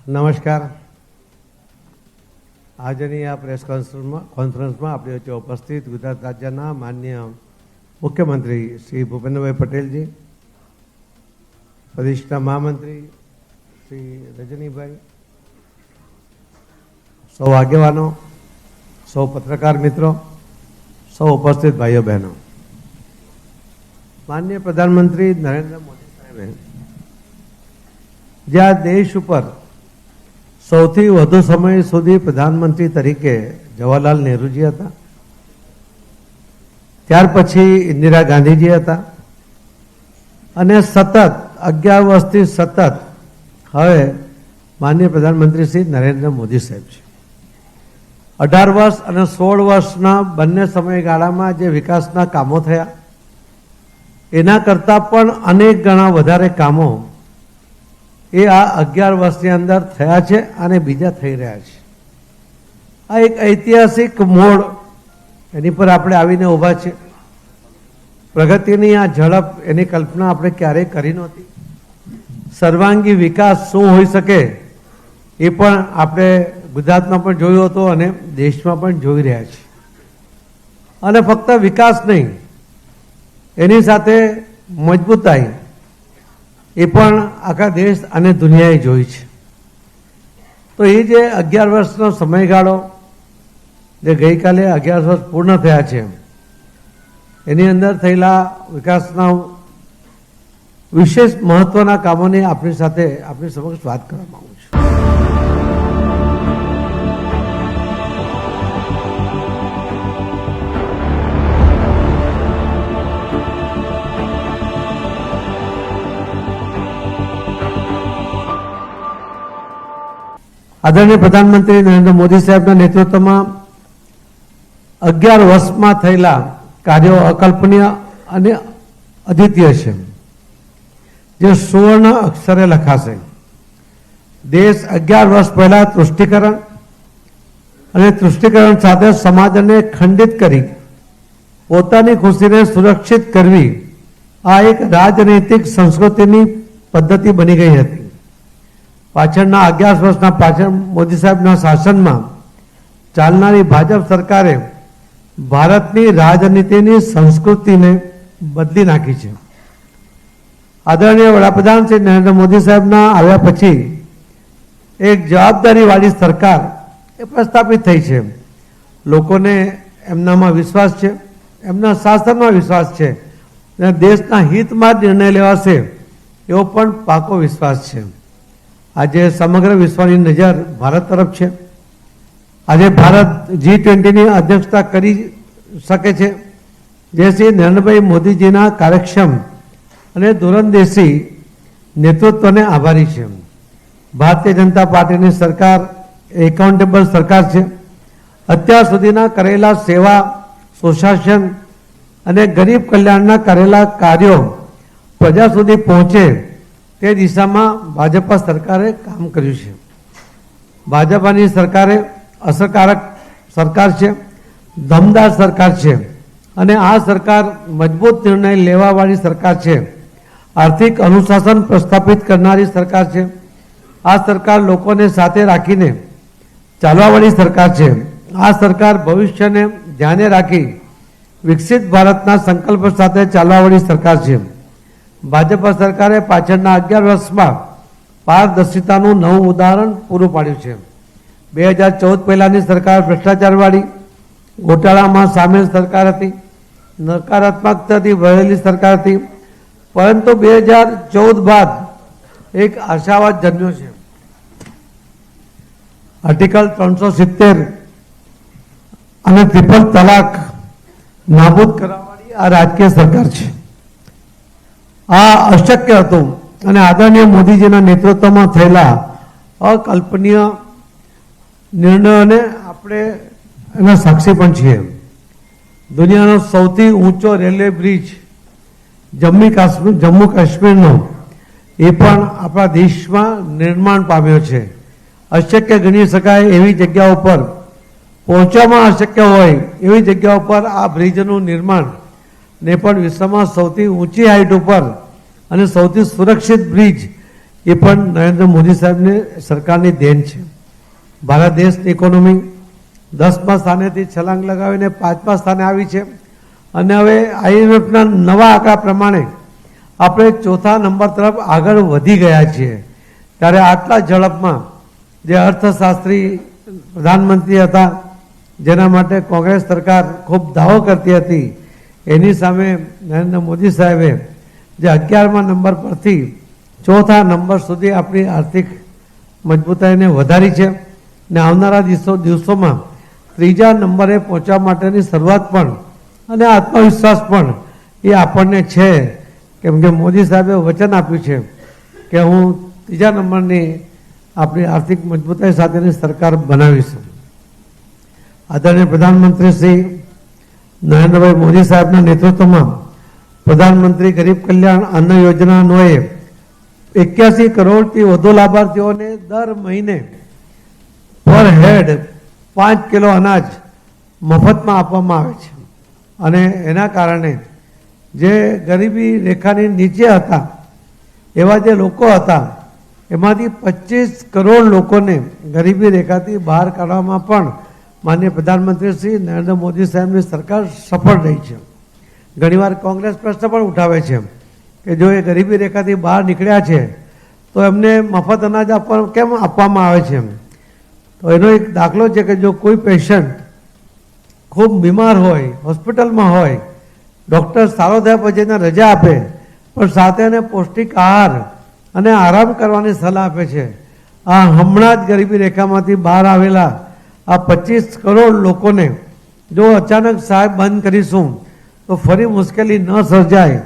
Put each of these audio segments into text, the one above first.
નમસ્કાર. આજની આ પ્રેસ કોન્ફરન્સમાં આપણી વચ્ચે ઉપસ્થિત ગુજરાત રાજ્યના માનનીય મુખ્યમંત્રી શ્રી ભૂપેન્દ્રભાઈ પટેલજી, પ્રદેશના મહામંત્રી શ્રી રજનીભાઈ, સૌ આગેવાનો, સૌ પત્રકાર મિત્રો, સૌ ઉપસ્થિત ભાઈઓ બહેનો, માનનીય પ્રધાનમંત્રી નરેન્દ્ર મોદી સાહેબે જે આ દેશ ઉપર સૌથી વધુ સમય સુધી પ્રધાનમંત્રી તરીકે જવાહરલાલ નહેરુજી હતા, ત્યાર પછી ઇન્દિરા ગાંધીજી હતા અને સતત 11 વર્ષથી સતત હવે માનનીય પ્રધાનમંત્રી શ્રી નરેન્દ્ર મોદી સાહેબ છે. 18 વર્ષ અને 16 વર્ષના બંને સમયગાળામાં જે વિકાસના કામો થયા એના કરતાં પણ અનેક ગણા વધારે કામો એ આ 11 વર્ષની અંદર થયા છે અને બીજા થઈ રહ્યા છે. આ એક ઐતિહાસિક મોડ એની પર આપણે આવીને ઊભા છે. પ્રગતિની આ ઝડપ એની કલ્પના આપણે ક્યારેય કરી નહોતી. સર્વાંગી વિકાસ શું હોઈ શકે એ પણ આપણે ગુજરાતમાં પણ જોયું હતું અને દેશમાં પણ જોઈ રહ્યા છીએ. અને ફક્ત વિકાસ નહીં, એની સાથે મજબૂતાઈ એ પણ આખા દેશ અને દુનિયાએ જોઈ છે. તો એ જે 11 વર્ષનો સમયગાળો જે ગઈકાલે 11 વર્ષ પૂર્ણ થયા છે એની અંદર થયેલા વિકાસના વિશેષ મહત્વના કામોની આપણી સાથે આપણી સમક્ષ વાત કરવા માંગુ છું. આદરણીય પ્રધાનમંત્રી નરેન્દ્ર મોદી સાહેબના નેતૃત્વમાં 11 વર્ષમાં થયેલા કાર્યો અકલ્પનીય અને અદ્વિતીય છે, જે સુવર્ણ અક્ષરે લખાશે. દેશ 11 વર્ષ પહેલા તૃષ્ટિકરણ અને તૃષ્ટિકરણ સાથે સમાજને ખંડિત કરી પોતાની ખુશીને સુરક્ષિત કરવી આ એક રાજનૈતિક સંસ્કૃતિની પદ્ધતિ બની ગઈ હતી. પાછળના 11 વર્ષના પાછળ મોદી સાહેબના શાસનમાં ચાલનારી ભાજપ સરકારે ભારતની રાજનીતિની સંસ્કૃતિને બદલી નાખી છે. આદરણીય વડાપ્રધાન શ્રી નરેન્દ્ર મોદી સાહેબના આવ્યા પછી એક જવાબદારીવાળી સરકાર એ પ્રસ્થાપિત થઈ છે. લોકોને એમનામાં વિશ્વાસ છે, એમના શાસનમાં વિશ્વાસ છે અને દેશના હિતમાં જ નિર્ણય લેવાશે એવો પણ પાકો વિશ્વાસ છે. આજે સમગ્ર વિશ્વની નજર ભારત તરફ છે. આજે ભારત G20ની અધ્યક્ષતા કરી શકે છે, જે શ્રી નરેન્દ્રભાઈ મોદીજીના કાર્યક્ષમ અને દૂરંદેશી નેતૃત્વને આભારી છે. ભારતીય જનતા પાર્ટીની સરકાર એકાઉન્ટેબલ સરકાર છે. અત્યાર સુધીના કરેલા સેવા, સુશાસન અને ગરીબ કલ્યાણના કરેલા કાર્યો પ્રજા સુધી પહોંચે તે દિશામાં ભાજપા સરકારે કામ કર્યું છે. ભાજપાની સરકારે અસરકારક સરકાર છે, દમદાર સરકાર છે અને આ સરકાર મજબૂત નિર્ણય લેવાવાળી સરકાર છે. આર્થિક અનુશાસન પ્રસ્થાપિત કરનારી સરકાર છે. આ સરકાર લોકોને સાથે રાખીને ચાલવાવાળી સરકાર છે. આ સરકાર ભવિષ્યને ધ્યાને રાખી વિકસિત ભારતના સંકલ્પ સાથે ચાલવાવાળી સરકાર છે. ભાજપા સરકારે પાછળના 11 વર્ષમાં પારદર્શિતાનું નવું ઉદાહરણ પૂરું પાડ્યું છે. 2014 પહેલાની સરકાર ભ્રષ્ટાચારવાળી, ગોટાળામાં સામેલ સરકાર હતી, નકારાત્મકતાથી ભરેલી સરકાર હતી. પરંતુ 2014 બાદ એક આશાવાદ જન્મ્યો છે. આર્ટિકલ 370 અને ટ્રિપલ તલાક નાબૂદ કરવાવાળી આ રાજકીય સરકાર છે. આ અશક્ય હતું અને આદરણીય મોદીજીના નેતૃત્વમાં થયેલા અકલ્પનીય નિર્ણયોને આપણે એના સાક્ષી પણ છીએ. દુનિયાનો સૌથી ઊંચો રેલવે બ્રિજ જમ્મુ કાશ્મીરનો એ પણ આપણા દેશમાં નિર્માણ પામ્યો છે. અશક્ય ગણી શકાય એવી જગ્યા ઉપર, પહોંચવામાં અશક્ય હોય એવી જગ્યા ઉપર આ બ્રિજનું નિર્માણ ને પણ વિશ્વમાં સૌથી ઊંચી હાઈટ ઉપર અને સૌથી સુરક્ષિત બ્રિજ એ પણ નરેન્દ્ર મોદી સાહેબની સરકારની દેન છે. ભારત દેશની ઇકોનોમી 10મા સ્થાનેથી છલાંગ લગાવીને 5મા સ્થાને આવી છે અને હવે IMFના નવા આંકડા પ્રમાણે આપણે 4થા નંબર તરફ આગળ વધી ગયા છીએ. ત્યારે આટલા ઝડપમાં જે અર્થશાસ્ત્રી પ્રધાનમંત્રી હતા, જેના માટે કોંગ્રેસ સરકાર ખૂબ દાવો કરતી હતી, એની સામે નરેન્દ્ર મોદી સાહેબે જે 11મા નંબર પરથી 4થા નંબર સુધી આપણી આર્થિક મજબૂતાઈને વધારી છે ને આવનારા દિવસોમાં 3જા નંબરે પહોંચવા માટેની શરૂઆત પણ અને આત્મવિશ્વાસ પણ એ આપણને છે, કેમ કે મોદી સાહેબે વચન આપ્યું છે કે હું 3જા નંબરની આપણી આર્થિક મજબૂતાઈ સાથેની સરકાર બનાવીશું. આદરણીય પ્રધાનમંત્રી શ્રી નરેન્દ્રભાઈ મોદી સાહેબના નેતૃત્વમાં પ્રધાનમંત્રી ગરીબ કલ્યાણ અન્ન યોજના અન્વયે 81 કરોડથી વધુ લાભાર્થીઓને દર મહિને પર હેડ 5 કિલો અનાજ મફતમાં આપવામાં આવે છે અને એના કારણે જે ગરીબી રેખાની નીચે હતા એવા જે લોકો હતા એમાંથી 25 કરોડ લોકોને ગરીબી રેખાથી બહાર કાઢવામાં પણ માનનીય પ્રધાનમંત્રી શ્રી નરેન્દ્ર મોદી સાહેબની સરકાર સફળ રહી છે. ઘણીવાર કોંગ્રેસ પ્રશ્ન પણ ઉઠાવે છે કે જો એ ગરીબી રેખાથી બહાર નીકળ્યા છે તો એમને મફત અનાજ કેમ આપવામાં આવે છે. તો એનો એક દાખલો છે કે જો કોઈ પેશન્ટ ખૂબ બીમાર હોય, હોસ્પિટલમાં હોય, ડૉક્ટર સારો થયા પછી એને રજા આપે પણ સાથે એને પૌષ્ટિક આહાર અને આરામ કરવાની સલાહ આપે છે. આ હમણાં જ ગરીબી રેખામાંથી બહાર આવેલા આ 25 કરોડ લોકોને જો અચાનક સહાય બંધ કરીશું તો ફરી મુશ્કેલી ન સર્જાય,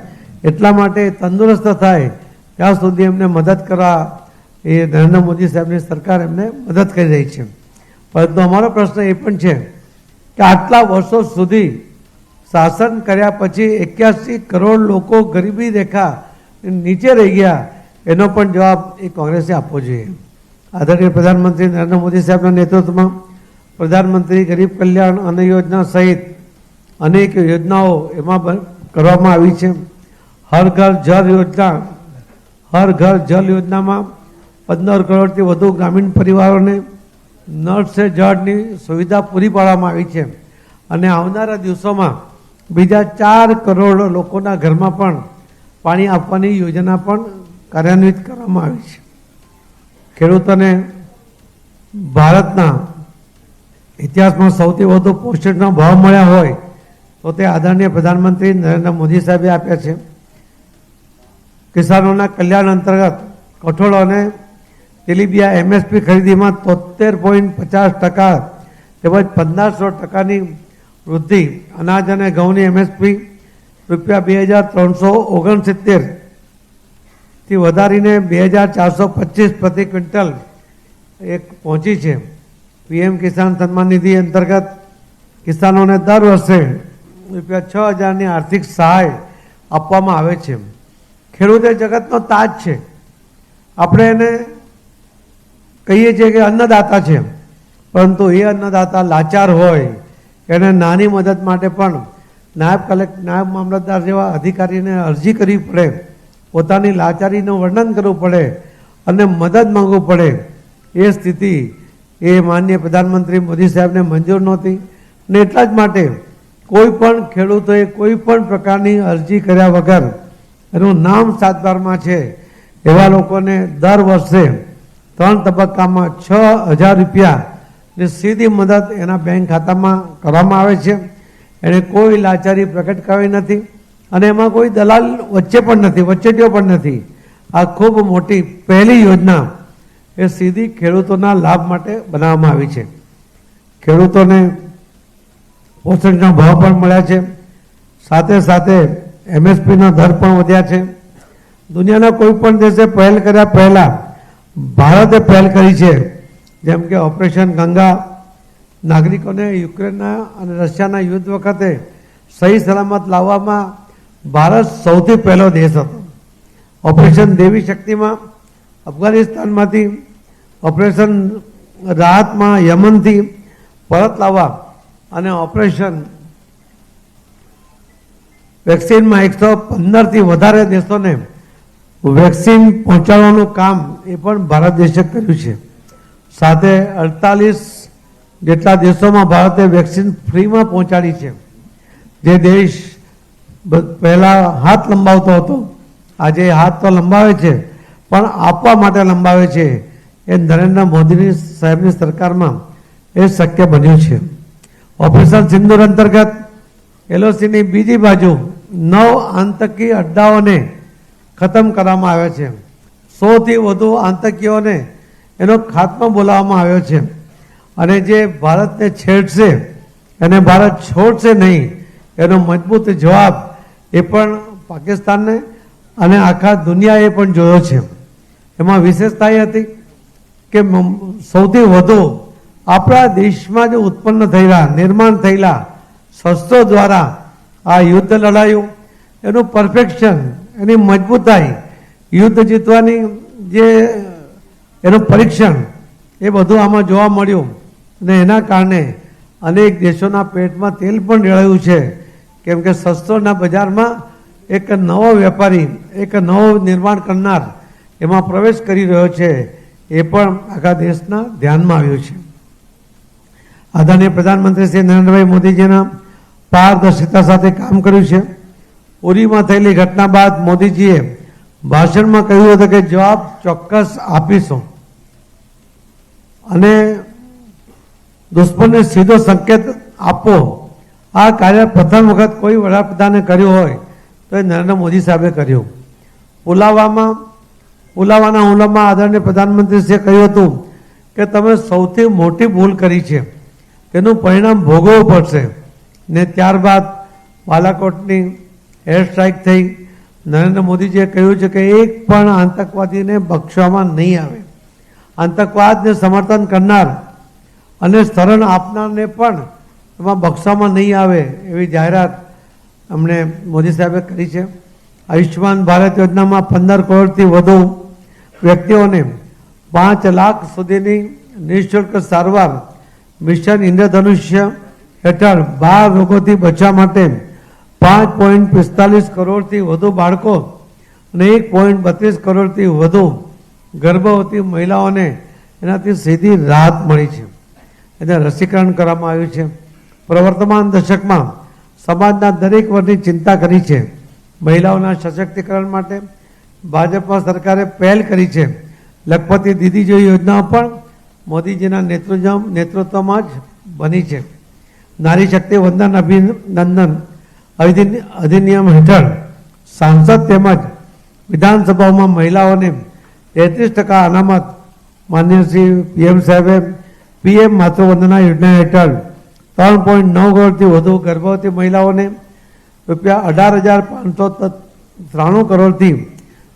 એટલા માટે તંદુરસ્ત થાય ત્યાં સુધી એમને મદદ કરવા એ નરેન્દ્ર મોદી સાહેબની સરકાર એમને મદદ કરી રહી છે. પરંતુ અમારો પ્રશ્ન એ પણ છે કે આટલા વર્ષો સુધી શાસન કર્યા પછી 81 કરોડ લોકો ગરીબી રેખા નીચે રહી ગયા, એનો પણ જવાબ એ કોંગ્રેસે આપવો જોઈએ. આદરણીય પ્રધાનમંત્રી નરેન્દ્ર મોદી સાહેબના નેતૃત્વમાં પ્રધાનમંત્રી ગરીબ કલ્યાણ અન્ન યોજના સહિત અનેક યોજનાઓ એમાં કરવામાં આવી છે. હર ઘર જલ યોજનામાં 15 કરોડથી વધુ ગ્રામીણ પરિવારોને નળ સે જળની સુવિધા પૂરી પાડવામાં આવી છે અને આવનારા દિવસોમાં બીજા 4 કરોડ લોકોના ઘરમાં પણ પાણી આપવાની યોજના પણ કાર્યાન્વિત કરવામાં આવી છે. ખેડૂતોને ભારતના ઇતિહાસમાં સૌથી વધુ પોષણનો ભાવ મળ્યા હોય તો તે આદરણીય પ્રધાનમંત્રી નરેન્દ્ર મોદી સાહેબે આપ્યા છે. કિસાનોના કલ્યાણ અંતર્ગત કઠોળ અને તેલીબિયા MSP ખરીદીમાં 73.50% તેમજ 1500%ની વૃદ્ધિ, અનાજ અને ઘઉંની MSP ₹2,369 થી વધારીને 2,425 પ્રતિ ક્વિન્ટલ એક પહોંચી છે. PM કિસાન સન્માન નિધિ અંતર્ગત કિસાનોને દર વર્ષે ₹6,000ની આર્થિક સહાય આપવામાં આવે છે. ખેડૂત એ જગતનો તાજ છે. આપણે એને કહીએ છીએ કે અન્નદાતા છે, પરંતુ એ અન્નદાતા લાચાર હોય એને નાની મદદ માટે પણ નાયબ મામલતદાર જેવા અધિકારીને અરજી કરવી પડે, પોતાની લાચારીનું વર્ણન કરવું પડે અને મદદ માંગવું પડે. એ સ્થિતિ એ માનનીય પ્રધાનમંત્રી મોદી સાહેબને મંજૂર નહોતી ને એટલા જ માટે કોઈ પણ ખેડૂતોએ કોઈ પણ પ્રકારની અરજી કર્યા વગર એનું નામ 7 બારમાં છે એવા લોકોને દર વર્ષે 3 તબક્કામાં ₹6,000ની સીધી મદદ એના બેંક ખાતામાં કરવામાં આવે છે. એને કોઈ લાચારી પ્રગટ કરવી નથી અને એમાં કોઈ દલાલ વચ્ચે પણ નથી, વચ્ચેટીઓ પણ નથી. આ ખૂબ મોટી પહેલી યોજના એ સીધી ખેડૂતોના લાભ માટે બનાવવામાં આવી છે. ખેડૂતોને પોષણના ભાવ પણ મળ્યા છે, સાથે સાથે MSPના દર પણ વધ્યા છે. દુનિયાના કોઈ પણ દેશે પહેલ કર્યા પહેલાં ભારતે પહેલ કરી છે, જેમ કે ઓપરેશન ગંગા, નાગરિકોને યુક્રેનના અને રશિયાના યુદ્ધ વખતે સહી સલામત લાવવામાં ભારત સૌથી પહેલો દેશ હતો. ઓપરેશન દેવી શક્તિમાં અફઘાનિસ્તાનમાંથી, ઓપરેશન રાહતમાં યમનથી પરત લાવવા અને ઓપરેશન વેક્સિનમાં 115થી વધારે દેશોને વેક્સિન પહોંચાડવાનું કામ એ પણ ભારત દેશે કર્યું છે. સાથે 48 જેટલા દેશોમાં ભારતે વેક્સિન ફ્રીમાં પહોંચાડી છે. જે દેશ પહેલા હાથ લંબાવતો હતો આજે હાથ તો લંબાવે છે પણ આપવા માટે લંબાવે છે. એ નરેન્દ્ર મોદીની સાહેબની સરકારમાં એ શક્ય બન્યું છે. ઓપરેશન સિંદૂર અંતર્ગત LOCની બીજી બાજુ 9 આતંકી અડ્ડાઓને ખતમ કરવામાં આવ્યા છે. 100થી વધુ આતંકીઓને એનો ખાત્મો બોલાવવામાં આવ્યો છે. અને જે ભારતને છેડશે એને ભારત છોડશે નહીં એનો મજબૂત જવાબ એ પણ પાકિસ્તાનને અને આખા દુનિયાએ પણ જોયો છે. એમાં વિશેષતા એ હતી કે સૌથી વધુ આપણા દેશમાં જે ઉત્પન્ન થયેલા નિર્માણ થયેલા શસ્ત્રો દ્વારા આ યુદ્ધ લડાયું એનું પરફેક્શન એની મજબૂતાઈ યુદ્ધ જીતવાની જે એનું પરીક્ષણ એ બધું આમાં જોવા મળ્યું. અને એના કારણે અનેક દેશોના પેટમાં તેલ પણ રેડાયું છે. કેમ કે શસ્ત્રોના બજારમાં એક નવો વેપારી એક નવો નિર્માણ કરનાર એમાં પ્રવેશ કરી રહ્યો છે. એ પણ આખા દેશના ધ્યાનમાં આવ્યું છે. આદરણીય પ્રધાનમંત્રી શ્રી નરેન્દ્રભાઈ મોદીજીના પારદર્શિતા સાથે કામ કર્યું છે. ઉરીમાં થયેલી ઘટના બાદ મોદીજીએ ભાષણમાં કહ્યું હતું કે જવાબ ચોક્કસ આપીશું અને દુશ્મનને સીધો સંકેત આપો. આ કાર્ય પ્રથમ વખત કોઈ વડાપ્રધાને કર્યું હોય તો એ નરેન્દ્ર મોદી સાહેબે કર્યું. પુલાવાના હુમલામાં આદરણીય પ્રધાનમંત્રીશ્રીએ કહ્યું હતું કે તમે સૌથી મોટી ભૂલ કરી છે, તેનું પરિણામ ભોગવવું પડશે. ને ત્યારબાદ બાલાકોટની એર સ્ટ્રાઇક થઈ. નરેન્દ્ર મોદીજીએ કહ્યું છે કે એક પણ આતંકવાદીને બક્ષવામાં નહીં આવે. આતંકવાદને સમર્થન કરનાર અને શરણ આપનારને પણ એમાં બક્ષવામાં નહીં આવે એવી જાહેરાત અમને મોદી સાહેબે કરી છે. આયુષ્યમાન ભારત યોજનામાં 15 કરોડથી વધુ વ્યક્તિઓને 5 લાખ સુધીની નિઃશુલ્ક સારવાર, મિશન ઇન્દ્રધનુષ્ય હેઠળ 12 રોગોથી બચવા માટે 5.45 કરોડથી વધુ બાળકો અને 1.32 કરોડથી વધુ ગર્ભવતી મહિલાઓને એનાથી સીધી રાહત મળી છે. એને રસીકરણ કરવામાં આવ્યું છે. પ્રવર્તમાન દશકમાં સમાજના દરેક વર્ગની ચિંતા કરી છે. મહિલાઓના સશક્તિકરણ માટે ભાજપા સરકારે પહેલ કરી છે. લખપતિ દીદી જેવી યોજનાઓ પણ મોદીજીના નેતૃત્વમાં જ બની છે. નારી શક્તિ વંદન અભિનંદન અધિનિયમ હેઠળ સાંસદ તેમજ વિધાનસભાઓમાં મહિલાઓને 33% અનામત. માનનીય શ્રી PM સાહેબે PM માતૃવંદના યોજના હેઠળ 3.9 કરોડથી વધુ ગર્ભવતી મહિલાઓને ₹18,593 કરોડથી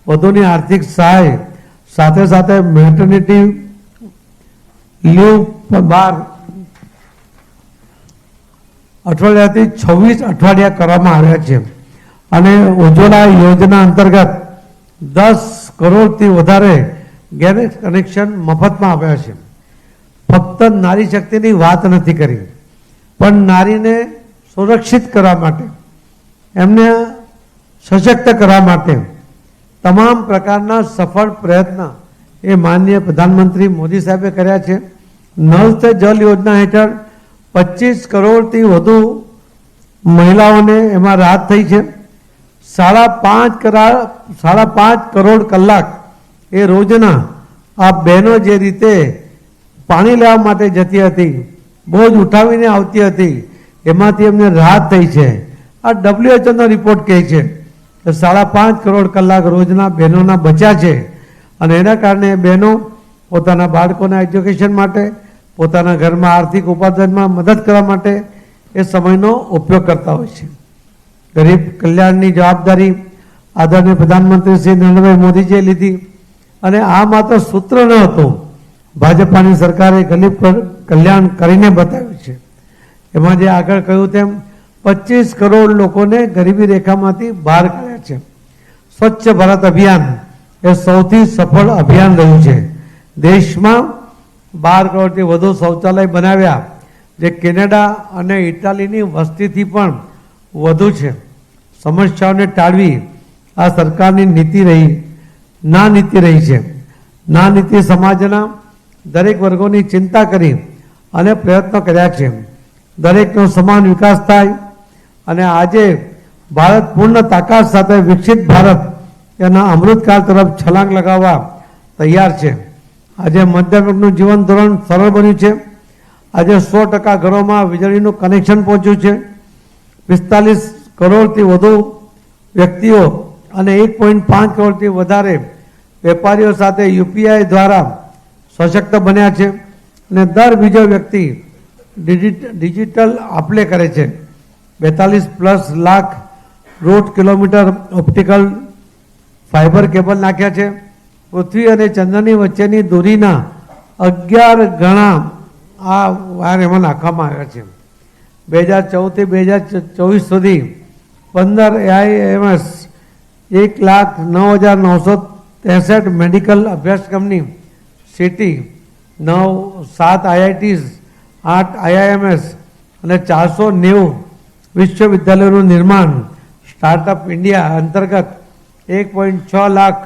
વધુની આર્થિક સહાય, સાથે સાથે મેટર્નિટી લીવ 12 અઠવાડિયાથી 26 અઠવાડિયા કરવામાં આવ્યા છે. અને ઉજ્જવલા યોજના અંતર્ગત 10 કરોડથી વધારે ગેસ કનેક્શન મફતમાં આપ્યા છે. ફક્ત નારી શક્તિની વાત નથી કરી, પણ નારીને સુરક્ષિત કરવા માટે, એમને સશક્ત કરવા માટે તમામ પ્રકારના સફળ પ્રયત્ન એ માનનીય પ્રધાનમંત્રી મોદી સાહેબે કર્યા છે. નલ સે જલ યોજના હેઠળ 25 કરોડથી વધુ મહિલાઓને એમાં રાહત થઈ છે. 5.5 કરોડ કલાક એ રોજના આ બહેનો જે રીતે પાણી લેવા માટે જતી હતી, બોજ ઉઠાવીને આવતી હતી, એમાંથી એમને રાહત થઈ છે. આ WHO રિપોર્ટ કહે છે કે 5.5 કરોડ કલાક રોજના બહેનોના બચ્યા છે. અને એના કારણે બહેનો પોતાના બાળકોના એજ્યુકેશન માટે, પોતાના ઘરમાં આર્થિક ઉપાર્જનમાં મદદ કરવા માટે એ સમયનો ઉપયોગ કરતા હોય છે. ગરીબ કલ્યાણની જવાબદારી આદરણીય પ્રધાનમંત્રી શ્રી નરેન્દ્રભાઈ મોદીજીએ લીધી. અને આ માત્ર સૂત્ર ન હતું, ભાજપાની સરકારે ગરીબ કલ્યાણ કરીને બતાવ્યું છે. એમાં જે આગળ કહ્યું તેમ 25 કરોડ લોકોને ગરીબી રેખામાંથી બહાર કાઢ્યા છે. સ્વચ્છ ભારત અભિયાન એ સૌથી સફળ અભિયાન રહ્યું છે. દેશમાં 12 કરોડથી વધુ શૌચાલય બનાવ્યા, જે કેનેડા અને ઇટાલીની વસ્તીથી પણ વધુ છે. સમસ્યાઓને ટાળવી આ સરકારની નીતિ રહી. ના નીતિ રહી છે. ના નીતિ સમાજના દરેક વર્ગોની ચિંતા કરી અને પ્રયત્નો કર્યા છે. દરેકનો સમાન વિકાસ થાય અને આજે ભારત પૂર્ણ તાકાત સાથે વિકસિત ભારત એના અમૃતકાળ તરફ છલાંગ લગાવવા તૈયાર છે. આજે મધ્યમ વર્ગનું જીવન ધોરણ સરળ બન્યું છે. આજે 100% ઘરોમાં વીજળીનું કનેક્શન પહોંચ્યું છે. 45 કરોડથી વધુ વ્યક્તિઓ અને 1.5 કરોડથી વધારે વેપારીઓ સાથે યુપીઆઈ દ્વારા સશક્ત બન્યા છે અને દર બીજો વ્યક્તિ ડિજિટલ આપલે કરે છે. 42+ lakh route kilometre optical fibre cable નાખ્યા છે. પૃથ્વી અને ચંદ્રની વચ્ચેની દૂરીના 11 ગણા આ વાયર એમાં નાખવામાં આવ્યા છે. 2014થી 2024 સુધી 15 AIMS 1,09,963 મેડિકલ અભ્યાસક્રમની સિટી 7 IITs 8 IIMS અને 490 વિશ્વવિદ્યાલયોનું નિર્માણ સ્ટાર્ટઅપ ઇન્ડિયા અંતર્ગત 1.6 લાખ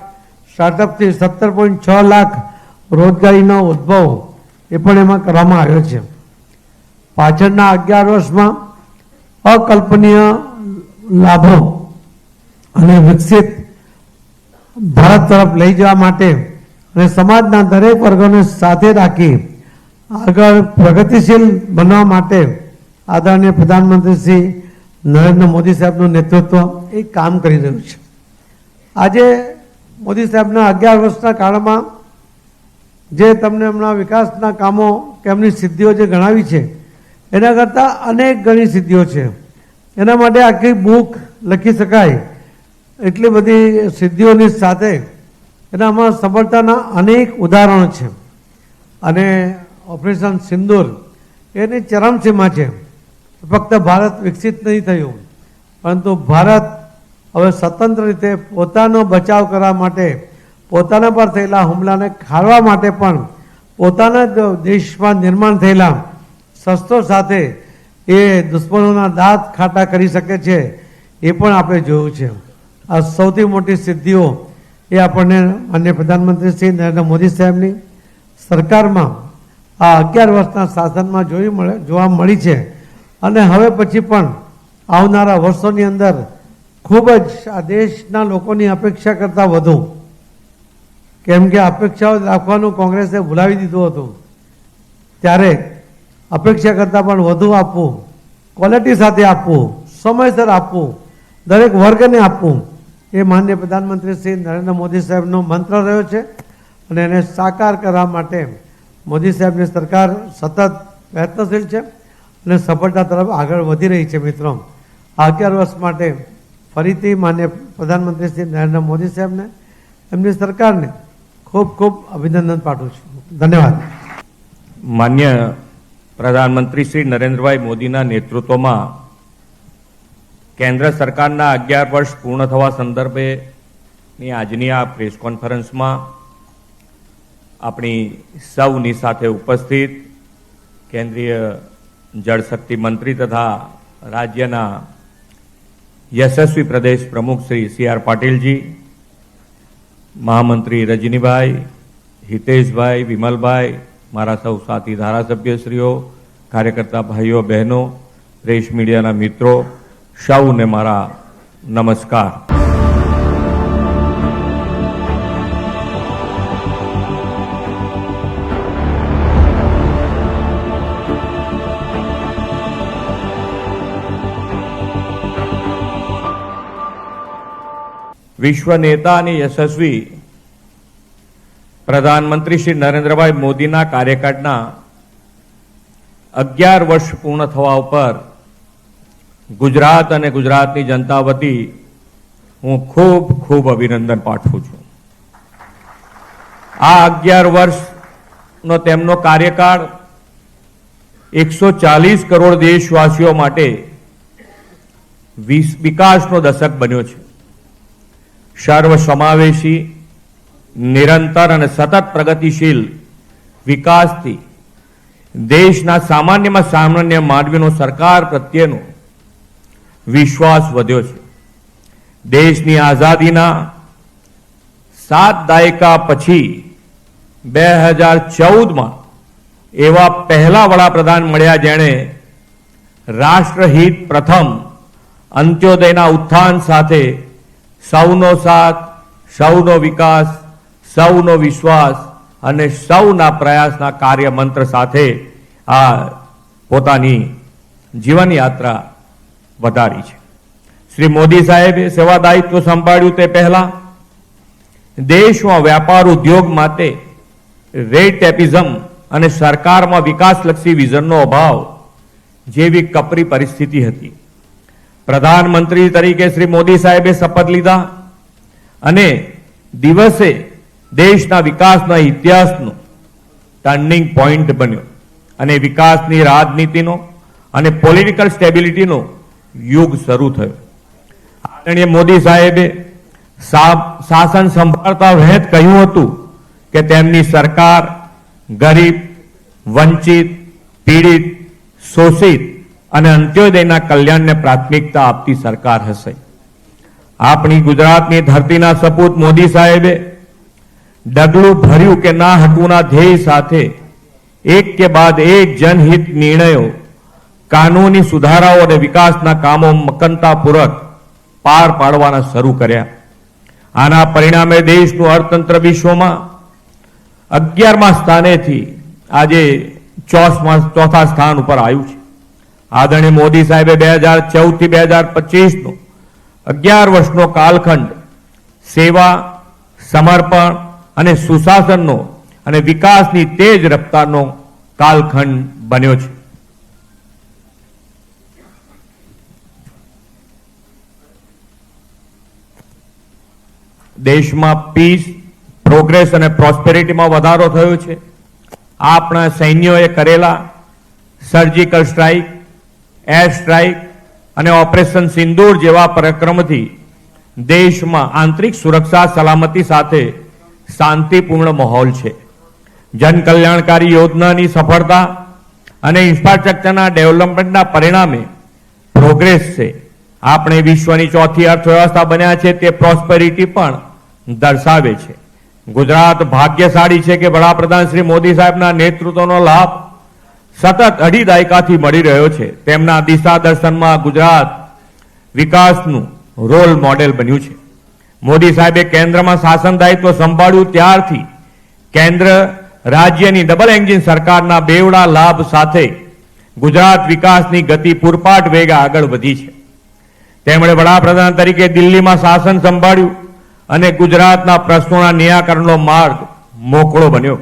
સ્ટાર્ટઅપથી 17.6 લાખ રોજગારીનો ઉદ્ભવ એ પણ એમાં કરવામાં આવ્યો છે. પાછળના 11 વર્ષમાં અકલ્પનીય લાભો અને વિકસિત ભારત તરફ લઈ જવા માટે અને સમાજના દરેક વર્ગોને સાથે રાખી આગળ પ્રગતિશીલ બનવા માટે આદરણીય પ્રધાનમંત્રી શ્રી નરેન્દ્ર મોદી સાહેબનું નેતૃત્વ એ કામ કરી રહ્યું છે. આજે મોદી સાહેબના 11 વર્ષના કાળમાં જે તમને હમણાં વિકાસના કામો કે એમની સિદ્ધિઓ જે ગણાવી છે એના કરતાં અનેક ગણી સિદ્ધિઓ છે. એના માટે આખી બુક લખી શકાય એટલી બધી સિદ્ધિઓની સાથે એનામાં સફળતાના અનેક ઉદાહરણો છે. અને ઓપરેશન સિંદૂર એની ચરમસીમા છે. ફક્ત ભારત વિકસિત નહીં થયું પરંતુ ભારત હવે સ્વતંત્ર રીતે પોતાનો બચાવ કરવા માટે પોતાના પર થયેલા હુમલાને ખાળવા માટે પણ પોતાના દેશમાં નિર્માણ થયેલા શસ્ત્રો સાથે એ દુશ્મનોના દાંત ખાટા કરી શકે છે એ પણ આપણે જોયું છે. આ સૌથી મોટી સિદ્ધિઓ એ આપણને માનનીય પ્રધાનમંત્રી શ્રી નરેન્દ્ર મોદી સાહેબની સરકારમાં આ 11 વર્ષના શાસનમાં જોવા મળી છે. અને હવે પછી પણ આવનારા વર્ષોની અંદર ખૂબ જ આ દેશના લોકોની અપેક્ષા કરતાં વધુ, કેમ કે અપેક્ષાઓ રાખવાનું કોંગ્રેસે ભૂલાવી દીધું હતું, ત્યારે અપેક્ષા કરતાં પણ વધુ આપવું, ક્વોલિટી સાથે આપવું, સમયસર આપવું, દરેક વર્ગને આપવું એ માનનીય પ્રધાનમંત્રી શ્રી નરેન્દ્ર મોદી સાહેબનો મંત્ર રહ્યો છે. અને એને સાકાર કરવા માટે મોદી સાહેબની સરકાર સતત પ્રયત્નશીલ છે અને સફળતા તરફ આગળ વધી રહી છે. મિત્રો, આ 11 વર્ષ માટે ફરીથી માનનીય પ્રધાનમંત્રી શ્રી નરેન્દ્ર મોદી સાહેબને એમની સરકારને ખૂબ ખૂબ અભિનંદન પાઠવું છું. ધન્યવાદ. માન્ય પ્રધાનમંત્રી શ્રી નરેન્દ્રભાઈ મોદીના નેતૃત્વમાં કેન્દ્ર સરકારના 11 વર્ષ પૂર્ણ થવા સંદર્ભેની આજની આ પ્રેસ કોન્ફરન્સમાં આપણી સૌની સાથે ઉપસ્થિત કેન્દ્રીય જળશક્તિ મંત્રી તથા રાજ્યના યશસ્વી પ્રદેશ પ્રમુખ શ્રી CR પાટીલજી, મહામંત્રી રજનીભાઈ, હિતેશભાઈ, વિમલભાઈ, મારા સૌ સાથી ધારાસભ્યશ્રીઓ, કાર્યકર્તા ભાઈઓ બહેનો, પ્રેસ મીડિયાના મિત્રો, સૌને મારા નમસ્કાર. વિશ્વ નેતા અને યશસ્વી પ્રધાનમંત્રી શ્રી નરેન્દ્રભાઈ મોદીના કાર્યકાળના 11 વર્ષ પૂર્ણ થવા ઉપર ગુજરાત અને ગુજરાતની જનતા વતી હું ખૂબ ખૂબ અભિનંદન પાઠવું છું. આ 11 વર્ષનો તેમનો કાર્યકાળ 140 કરોડ દેશવાસીઓ માટે વિકાસનો દશક બન્યો છે. સર્વસમાવેશી, નિરંતર અને સતત પ્રગતિશીલ વિકાસથી દેશના સામાન્યમાં સામાન્ય માનવીનો સરકાર પ્રત્યેનો વિશ્વાસ વધ્યો છે. દેશની આઝાદીના 7 દાયકા પછી 2014માં એવા પહેલા વડાપ્રધાન મળ્યા જેણે રાષ્ટ્રહિત પ્રથમ અંત્યોદયના ઉત્થાન સાથે સૌનો સાથ, સૌનો વિકાસ, સૌનો વિશ્વાસ અને સૌના પ્રયાસના કાર્ય મંત્ર સાથે આ પોતાની જીવન યાત્રા વધારી છે. શ્રી મોદી સાહેબે સેવા દાયિત્વ સંભાળ્યું તે પહેલા દેશમાં વ્યાપાર ઉદ્યોગ માટે રેડ ટેપિઝમ અને સરકારમાં વિકાસલક્ષી વિઝનનો અભાવ જેવી કપરી પરિસ્થિતિ હતી. પ્રધાનમંત્રી તરીકે શ્રી મોદી સાહેબે શપથ લીધા અને દિવસે દેશના વિકાસના ઇતિહાસનો ટર્નિંગ પોઈન્ટ બન્યો અને વિકાસની રાજનીતિનો અને પોલિટિકલ સ્ટેબિલિટીનો યુગ શરૂ થયો. આદરણીય મોદી સાહેબે શાસન સંભાળતા વહેત કહ્યું હતું કે તેમની સરકાર ગરીબ, વંચિત, પીડિત, શોષિત અને અંત્યોદયના કલ્યાણને પ્રાથમિકતા આપતી સરકાર હશે. આપણી ગુજરાતની ધરતીના સપૂત મોદી સાહેબે ડગલું ભર્યું કે ના હટવુંના ધ્યેય સાથે એક કે બાદ એક જનહિત નિર્ણયો, કાનૂની સુધારાઓ અને વિકાસના કામો મક્કમતાપૂર્વક પાર પાડવાના શરૂ કર્યા. આના પરિણામે દેશનું અર્થતંત્ર વિશ્વમાં 11મા સ્થાનેથી આજે 4થા સ્થાન ઉપર આવ્યું છે. આદરણીય મોદી સાહેબે 2014 થી 2025નો 11 વર્ષનો કાલખંડ સેવા, સમર્પણ અને સુશાસનનો અને વિકાસની તેજ રફતારનો કાલખંડ બન્યો છે. દેશમાં પીસ, પ્રોગ્રેસ અને પ્રોસ્પેરિટીમાં વધારો થયો છે. આપણા સૈન્યોએ કરેલા સર્જિકલ સ્ટ્રાઇક, એર સ્ટ્રાઇક અને ઓપરેશન સિંદૂર જેવા પરાક્રમથી દેશમાં આંતરિક સુરક્ષા સલામતી સાથે શાંતિપૂર્ણ માહોલ છે. જનકલ્યાણકારી યોજનાની સફળતા અને ઇન્ફ્રાસ્ટ્રક્ચરના ડેવલપમેન્ટના પરિણામે પ્રોગ્રેસ છે. આપણે વિશ્વની 4થી અર્થવ્યવસ્થા બન્યા છે તે પ્રોસ્પેરિટી પણ દર્શાવે છે. ગુજરાત ભાગ્યશાળી છે કે વડાપ્રધાન શ્રી મોદી સાહેબના નેતૃત્વનો લાભ સતત 2.5 દાયકાથી મળી રહ્યો છે. તેમના દિશા દર્શનમાં ગુજરાત વિકાસનું રોલ મોડેલ બન્યું છે. મોદી સાહેબે કેન્દ્રમાં શાસન દાયિત્વ સંભાળ્યું ત્યારથી કેન્દ્ર રાજ્યની ડબલ એન્જિન સરકારના બેવડા લાભ સાથે ગુજરાત વિકાસની ગતિ પૂરપાટ વેગે આગળ વધી છે. તેમણે વડાપ્રધાન તરીકે દિલ્હીમાં શાસન સંભાળ્યું અને ગુજરાતના પ્રશ્નોના નિરાકરણનો માર્ગ મોકળો બન્યો.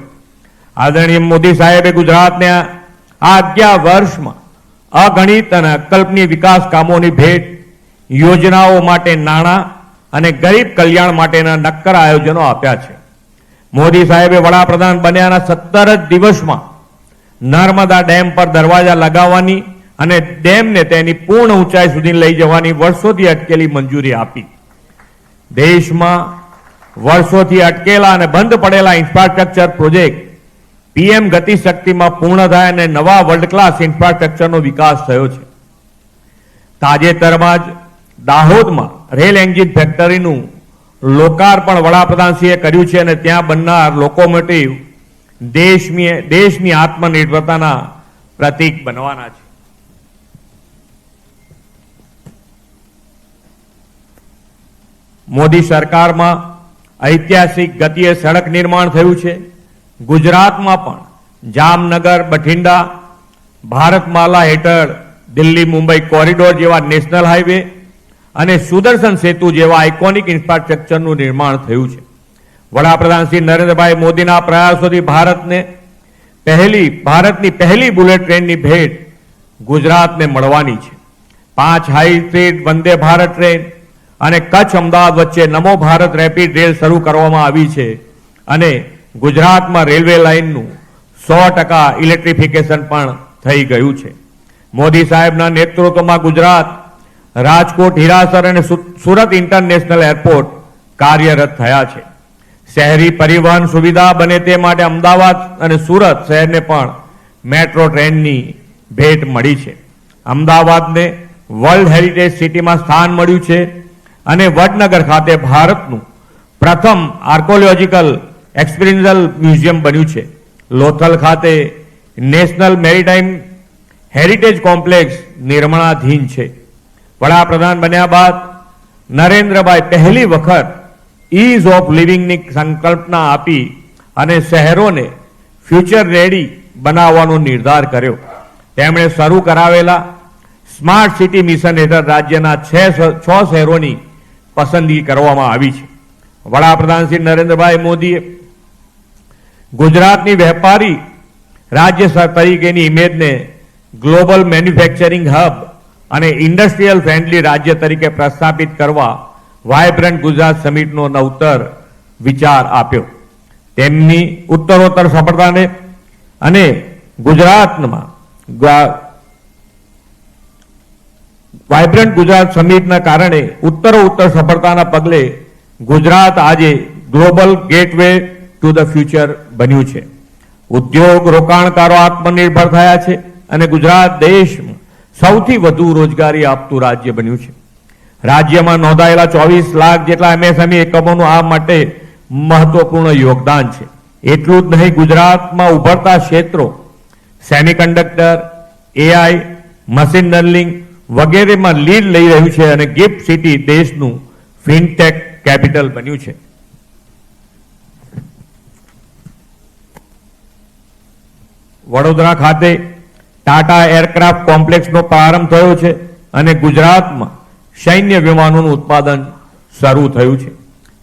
આદરણીય મોદી સાહેબે ગુજરાતને આ 11 વર્ષમાં અગણિત અને અકલ્પનીય વિકાસ કામોની ભેટ, યોજનાઓ માટે નાણાં અને ગરીબ કલ્યાણ માટેના નક્કર આયોજનો આપ્યા છે. મોદી સાહેબે વડાપ્રધાન બન્યાના 17 જ દિવસમાં નર્મદા ડેમ પર દરવાજા લગાવવાની અને ડેમને તેની પૂર્ણ ઊંચાઈ સુધી લઈ જવાની વર્ષોથી અટકેલી મંજૂરી આપી. દેશમાં વર્ષોથી અટકેલા અને બંધ પડેલા ઇન્ફ્રાસ્ટ્રક્ચર પ્રોજેક્ટ પીએમ ગતિશક્તિમાં પૂર્ણ થાય અને નવા વર્લ્ડ ક્લાસ ઇન્ફ્રાસ્ટ્રક્ચરનો વિકાસ થયો છે. તાજેતરમાં જ દાહોદમાં રેલ એન્જિન ફેક્ટરીનું લોકાર્પણ વડાપ્રધાનશ્રીએ કર્યું છે અને ત્યાં બનનાર લોકોમોટિવ દેશની આત્મનિર્ભરતાના પ્રતીક બનવાના છે. મોદી સરકારમાં ઐતિહાસિક ગતિએ સડક નિર્માણ થયું છે. ગુજરાતમાં પણ જામનગર, બઠિંડા, ભારતમાલા હેઠળ દિલ્હી મુંબઈ કોરિડોર જેવા નેશનલ હાઈવે અને સુદર્શન સેતુ જેવા આઇકોનિક ઇન્ફ્રાસ્ટ્રક્ચરનું નિર્માણ થયું છે. વડાપ્રધાન શ્રી નરેન્દ્રભાઈ મોદીના પ્રયાસોથી ભારતની પહેલી બુલેટ ટ્રેનની ભેટ ગુજરાતને મળવાની છે. 5 high speed Vande Bharat train અને કચ્છ અમદાવાદ વચ્ચે નમો ભારત રેપિડ રેલ શરૂ કરવામાં આવી છે અને ગુજરાતમાં રેલવે લાઇનનું 100% ઇલેક્ટ્રિફિકેશન પણ થઈ ગયું છે. મોદી સાહેબના નેતૃત્વમાં ગુજરાત, રાજકોટ, હીરાસર અને સુરત ઇન્ટરનેશનલ એરપોર્ટ કાર્યરત થયા છે. શહેરી પરિવહન સુવિધા બને તે માટે અમદાવાદ અને સુરત શહેરને પણ મેટ્રો ટ્રેનની ભેટ મળી છે. અમદાવાદને વર્લ્ડ હેરિટેજ સિટીમાં સ્થાન મળ્યું છે અને વડનગર ખાતે ભારતનું પ્રથમ આર્કોલોજીકલ એક્સપિરિયન્શિયલ મ્યુઝિયમ બન્યું છે. લોથલ ખાતે નેશનલ મેરીટાઈમ હેરિટેજ કોમ્પ્લેક્સ નિર્માણાધીન છે. વડાપ્રધાન બન્યા બાદ નરેન્દ્રભાઈ પહેલી વખત ઇઝ ઓફ લિવિંગની સંકલ્પના આપી અને શહેરોને ફ્યુચર રેડી બનાવવાનો નિર્ધાર કર્યો. તેમણે શરૂ કરાવેલા સ્માર્ટ સિટી મિશન હેઠળ રાજ્યના 6 શહેરોની પસંદગી કરવામાં આવી છે. વડાપ્રધાન શ્રી નરેન્દ્રભાઈ મોદીએ ગુજરાતની વેપારી રાજ્ય તરીકેની ઇમેજને ગ્લોબલ મેન્યુફેક્ચરિંગ હબ અને ઇન્ડસ્ટ્રીયલ ફ્રેન્ડલી રાજ્ય તરીકે પ્રસ્થાપિત કરવા વાયબ્રન્ટ ગુજરાત સમિટનો નવતર વિચાર આપ્યો. તેમની ઉત્તરોત્તર સફળતાને અને ગુજરાતમાં વાયબ્રન્ટ ગુજરાત સમિટના કારણે ઉત્તરોત્તર સફળતાના પગલે ગુજરાત આજે global gateway to the future બન્યું છે. ઉદ્યોગ રોકાણકારો આત્મનિર્ભર થયા છે અને ગુજરાત દેશમાં સૌથી વધુ રોજગારી આપતું રાજ્ય બન્યું છે. રાજ્યમાં નોંધાયેલા 24 લાખ જેટલા MSME એકમોનું આ માટે મહત્વપૂર્ણ યોગદાન છે. એટલું જ નહીં, ગુજરાતમાં ઉભરતા ક્ષેત્રો સેમિકન્ડક્ટર, AI, મશીન લર્નિંગ વગેરેમાં લીડ લઈ રહ્યું છે અને ગિફ્ટ સિટી દેશનું ફિનટેક કેપિટલ બન્યું છે. વડોદરા ખાતે ટાટા એરક્રાફ્ટ કોમ્પ્લેક્સનો પ્રારંભ થયો છે અને ગુજરાતમાં સૈન્ય વિમાનોનું ઉત્પાદન શરૂ થયું છે.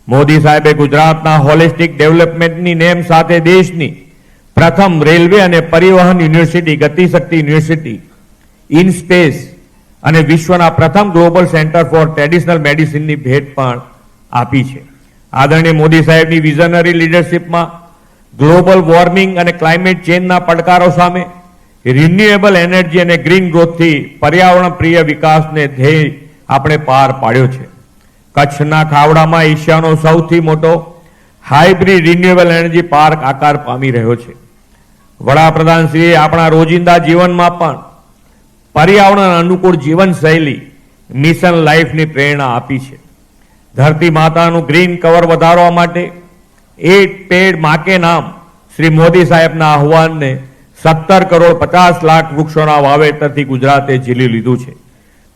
મોદી સાહેબે ગુજરાતના હોલિસ્ટિક ડેવલપમેન્ટની નેમ સાથે દેશની પ્રથમ રેલવે અને પરિવહન university Gatishakti university in space અને વિશ્વના પ્રથમ ગ્લોબલ સેન્ટર ફોર ટ્રેડિશનલ મેડિસિનની ભેટ પણ આપી છે. આદરણીય મોદી સાહેબની વિઝનરી લીડરશિપમાં ગ્લોબલ વોર્મિંગ અને ક્લાઇમેટ ચેન્જના પડકારો સામે રિન્યુએબલ એનર્જી અને ગ્રીન ગ્રોથથી પર્યાવરણ પ્રિય વિકાસને ધ્યેય આપણે પાર પાડ્યો છે. કચ્છના ખાવડામાં એશિયાનો સૌથી મોટો હાઇબ્રિડ રિન્યુએબલ એનર્જી પાર્ક આકાર પામી રહ્યો છે. વડાપ્રધાનશ્રીએ આપણા રોજિંદા જીવનમાં પણ પર્યાવરણ અનુકૂળ જીવનશૈલી મિશન લાઈફની પ્રેરણા આપી છે. ધરતી માતાનું ગ્રીન કવર વધારવા માટે એક પેડ માં કે નામ શ્રી મોદી સાહેબના આહવાનને 17 કરોડ 50 લાખ વૃક્ષોના વાવેતરથી ગુજરાતે ઝીલી લીધું છે.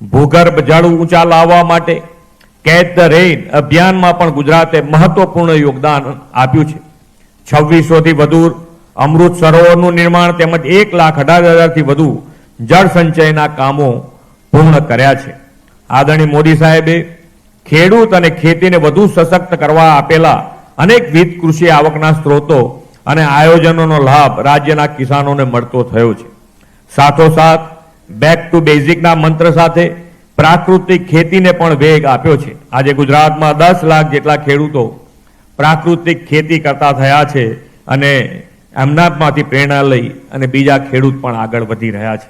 ભૂગર્ભ જળ ઊંચા લાવવા માટે કેચ ધ રેઇન અભિયાનમાં પણ ગુજરાતે મહત્વપૂર્ણ યોગદાન આપ્યું છે. 2600થી વધુ અમૃત સરોવરનું નિર્માણ તેમજ 1,18,000થી વધુ જળ સંચયના કામો પૂર્ણ કર્યા છે. આદરણીય મોદી સાહેબે ખેડૂત અને ખેતીને વધુ સશક્ત કરવા આપેલા અનેકવિધ કૃષિ આવકના સ્ત્રોતો અને આયોજનોનો લાભ રાજ્યના કિસાનોને મળતો થયો છે. સાથોસાથ બેક ટુ બેઝિકના મંત્ર સાથે પ્રાકૃતિક ખેતીને પણ વેગ આપ્યો છે. આજે ગુજરાતમાં 10 લાખ જેટલા ખેડૂતો પ્રાકૃતિક ખેતી કરતા થયા છે અને એમનામાંથી પ્રેરણા લઈ અને બીજા ખેડૂત પણ આગળ વધી રહ્યા છે.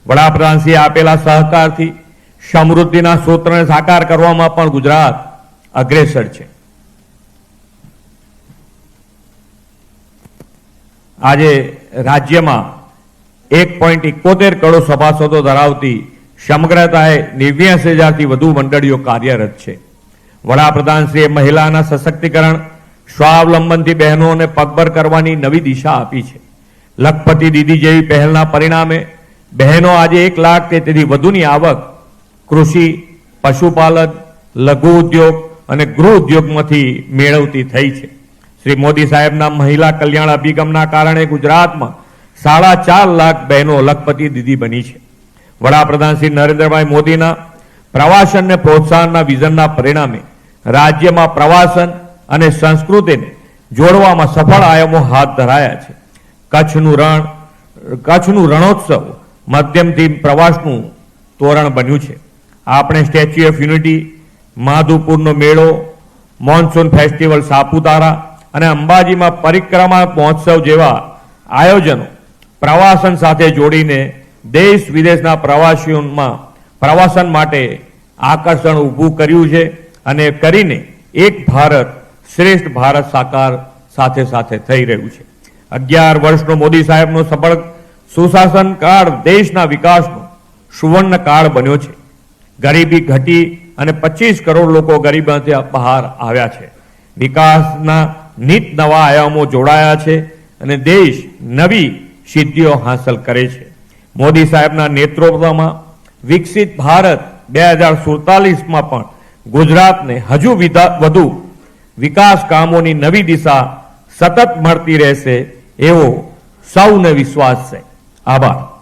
વડાપ્રધાનશ્રીએ આપેલા સહકારથી સમૃદ્ધિના સૂત્રને સાકાર કરવામાં પણ ગુજરાત અગ્રેસર છે. આજે રાજ્યમાં 1.71 કરોડ સભાસદો ધરાવતી સમગ્રતાએ 89,000થી વધુ મંડળીઓ કાર્યરત છે. વડાપ્રધાનશ્રીએ મહિલાના સશક્તિકરણ સ્વાવલંબનથી બહેનોને પગભર કરવાની નવી દિશા આપી છે. લખપતિ દીદી જેવી પહેલના પરિણામે બહેનો આજે 1 લાખ કે તેથી વધુની આવક કૃષિ, પશુપાલન, લઘુ ઉદ્યોગ અને ગૃહ ઉદ્યોગમાંથી મેળવતી થઈ છે. શ્રી મોદી સાહેબના મહિલા કલ્યાણ અભિગમના કારણે ગુજરાતમાં 4.5 લાખ બહેનો લખપતિ દીદી બની છે. વડાપ્રધાન શ્રી નરેન્દ્રભાઈ મોદીના પ્રવાસનને પ્રોત્સાહનના વિઝનના પરિણામે રાજ્યમાં પ્રવાસન અને સંસ્કૃતિને જોડવામાં સફળ આયામો હાથ ધરાયા છે. કચ્છનું રણોત્સવ માધ્યમથી પ્રવાસનું તોરણ બન્યું છે. આપણે સ્ટેચ્યુ ઓફ યુનિટી, માધુપુરનો મેળો, મોન્સૂન ફેસ્ટિવલ સાપુતારા અને અંબાજીમાં પરિક્રમા મહોત્સવ જેવા આયોજનો પ્રવાસન સાથે જોડીને દેશ વિદેશના પ્રવાસીઓમાં પ્રવાસન માટે આકર્ષણ ઊભું કર્યું છે અને કરીને એક ભારત શ્રેષ્ઠ ભારત સાકાર સાથે સાથે થઈ રહ્યું છે. 11 વર્ષનો મોદી સાહેબનો સફળ સુશાસન કાળ દેશના વિકાસનો સુવર્ણ કાળ બન્યો છે. ગરીબી ઘટી અને 25 કરોડ લોકો ગરીબીમાંથી બહાર આવ્યા છે. વિકાસના નીત નવા આયામો જોડાયા છે અને દેશ નવી સિદ્ધિઓ હાંસલ કરે છે. મોદી સાહેબના નેતૃત્વમાં વિકસિત ભારત 2047માં પણ ગુજરાતને હજુ વધુ વિકાસ કામોની નવી દિશા સતત મળતી રહેશે એવો સૌને વિશ્વાસ છે. આભાર.